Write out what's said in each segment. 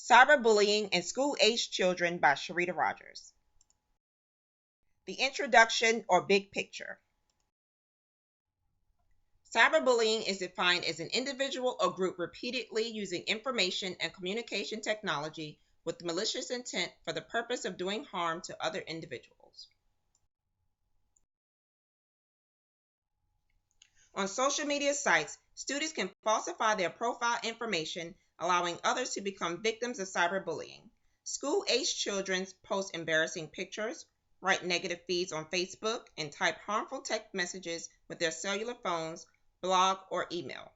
Cyberbullying in School-Aged Children by Sharita Rogers. The introduction or big picture. Cyberbullying is defined as an individual or group repeatedly using information and communication technology with malicious intent for the purpose of doing harm to other individuals. On social media sites, students can falsify their profile information, allowing others to become victims of cyberbullying. School-aged children post embarrassing pictures, write negative feeds on Facebook, and type harmful text messages with their cellular phones, blog, or email.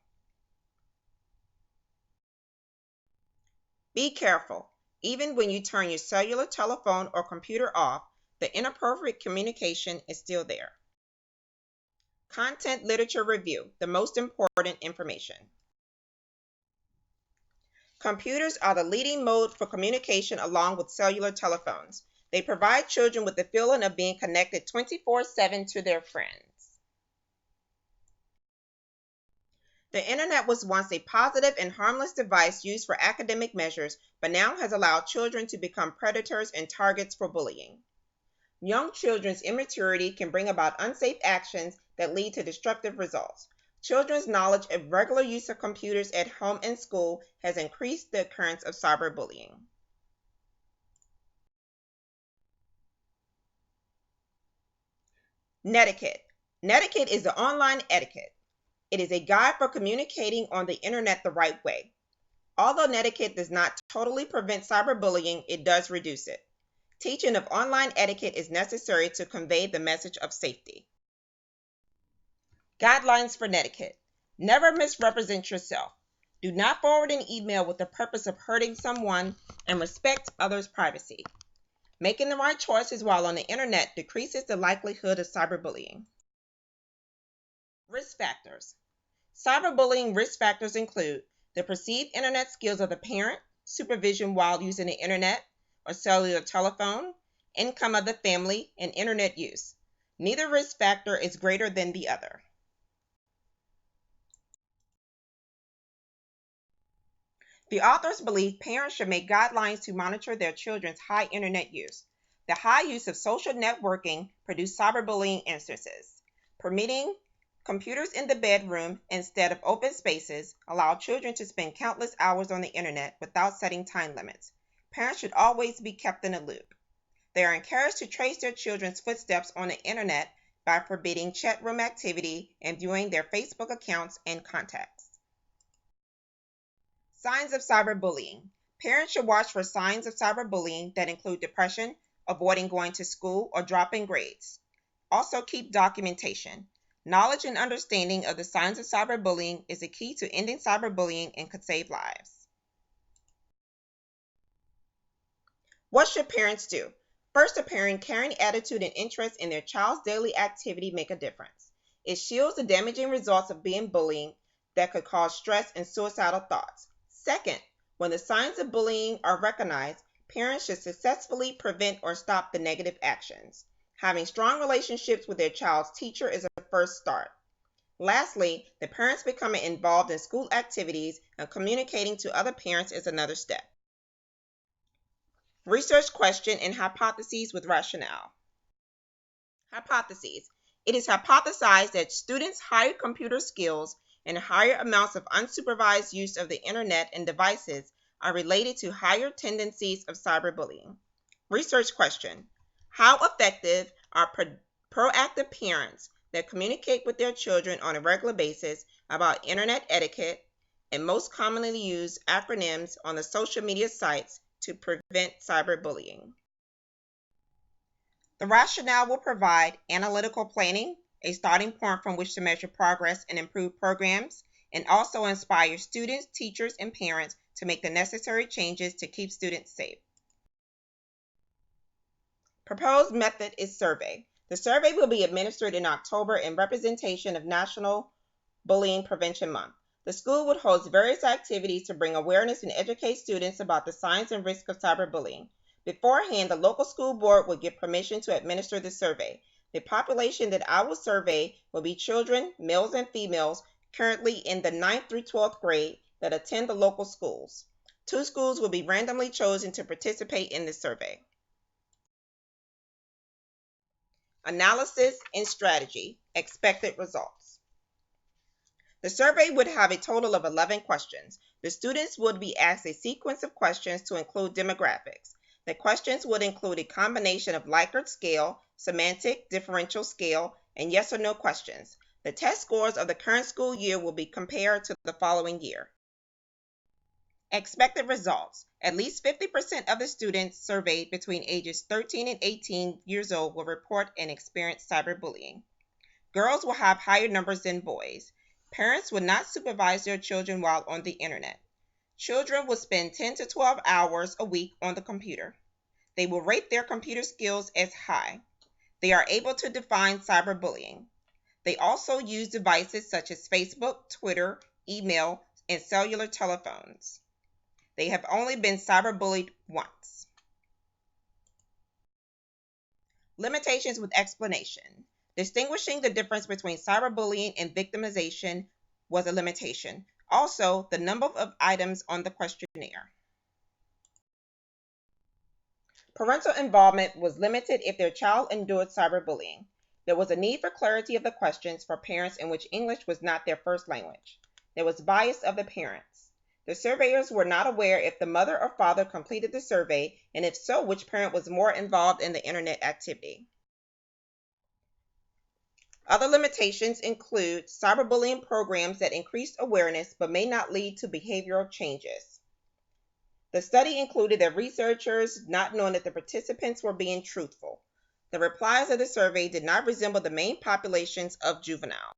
Be careful. Even when you turn your cellular telephone or computer off, the inappropriate communication is still there. Content literature review, the most important information. Computers are the leading mode for communication along with cellular telephones. They provide children with the feeling of being connected 24/7 to their friends. The internet was once a positive and harmless device used for academic measures, but now has allowed children to become predators and targets for bullying. Young children's immaturity can bring about unsafe actions that lead to destructive results. Children's knowledge of regular use of computers at home and school has increased the occurrence of cyberbullying. Netiquette. Netiquette is the online etiquette. It is a guide for communicating on the internet the right way. Although netiquette does not totally prevent cyberbullying, it does reduce it. Teaching of online etiquette is necessary to convey the message of safety. Guidelines for netiquette. Never misrepresent yourself. Do not forward an email with the purpose of hurting someone, and respect others' privacy. Making the right choices while on the internet decreases the likelihood of cyberbullying. Risk factors. Cyberbullying risk factors include the perceived internet skills of the parent, supervision while using the internet or cellular telephone, income of the family, and internet use. Neither risk factor is greater than the other. The authors believe parents should make guidelines to monitor their children's high internet use. The high use of social networking produce cyberbullying instances. Permitting computers in the bedroom instead of open spaces allow children to spend countless hours on the internet without setting time limits. Parents should always be kept in a loop. They are encouraged to trace their children's footsteps on the internet by forbidding chat room activity and viewing their Facebook accounts and contacts. Signs of cyberbullying. Parents should watch for signs of cyberbullying that include depression, avoiding going to school, or dropping grades. Also keep documentation. Knowledge and understanding of the signs of cyberbullying is the key to ending cyberbullying and could save lives. What should parents do? First, a parent caring attitude and interest in their child's daily activity make a difference. It shields the damaging results of being bullying that could cause stress and suicidal thoughts. Second, when the signs of bullying are recognized, parents should successfully prevent or stop the negative actions. Having strong relationships with their child's teacher is a first start. Lastly, the parents becoming involved in school activities and communicating to other parents is another step. Research question and hypotheses with rationale. Hypotheses. It is hypothesized that students' higher computer skills and higher amounts of unsupervised use of the internet and devices are related to higher tendencies of cyberbullying. Research question. How effective are proactive parents that communicate with their children on a regular basis about internet etiquette and most commonly used acronyms on the social media sites to prevent cyberbullying? The rationale will provide analytical planning, a starting point from which to measure progress and improve programs, and also inspire students, teachers, and parents to make the necessary changes to keep students safe. Proposed method is survey. The survey will be administered in October in representation of National Bullying Prevention Month. The school would host various activities to bring awareness and educate students about the signs and risks of cyberbullying. Beforehand, the local school board would give permission to administer the survey. The population that I will survey will be children, males and females, currently in the 9th through 12th grade that attend the local schools. 2 schools will be randomly chosen to participate in the survey. Analysis and strategy. Expected results. The survey would have a total of 11 questions. The students would be asked a sequence of questions to include demographics. The questions would include a combination of Likert scale, semantic, differential scale, and yes or no questions. The test scores of the current school year will be compared to the following year. Expected results. At least 50% of the students surveyed between ages 13 and 18 years old will report and experience cyberbullying. Girls will have higher numbers than boys. Parents will not supervise their children while on the internet. Children will spend 10 to 12 hours a week on the computer. They will rate their computer skills as high. They are able to define cyberbullying. They also use devices such as Facebook, Twitter, email, and cellular telephones. They have only been cyberbullied once. Limitations with explanation. Distinguishing the difference between cyberbullying and victimization was a limitation. Also, the number of items on the questionnaire. Parental involvement was limited if their child endured cyberbullying. There was a need for clarity of the questions for parents in which English was not their first language. There was bias of the parents. The surveyors were not aware if the mother or father completed the survey, and if so, which parent was more involved in the internet activity. Other limitations include cyberbullying programs that increased awareness but may not lead to behavioral changes. The study included the researchers not knowing that the participants were being truthful. The replies of the survey did not resemble the main populations of juveniles.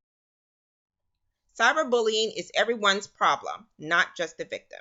Cyberbullying is everyone's problem, not just the victim.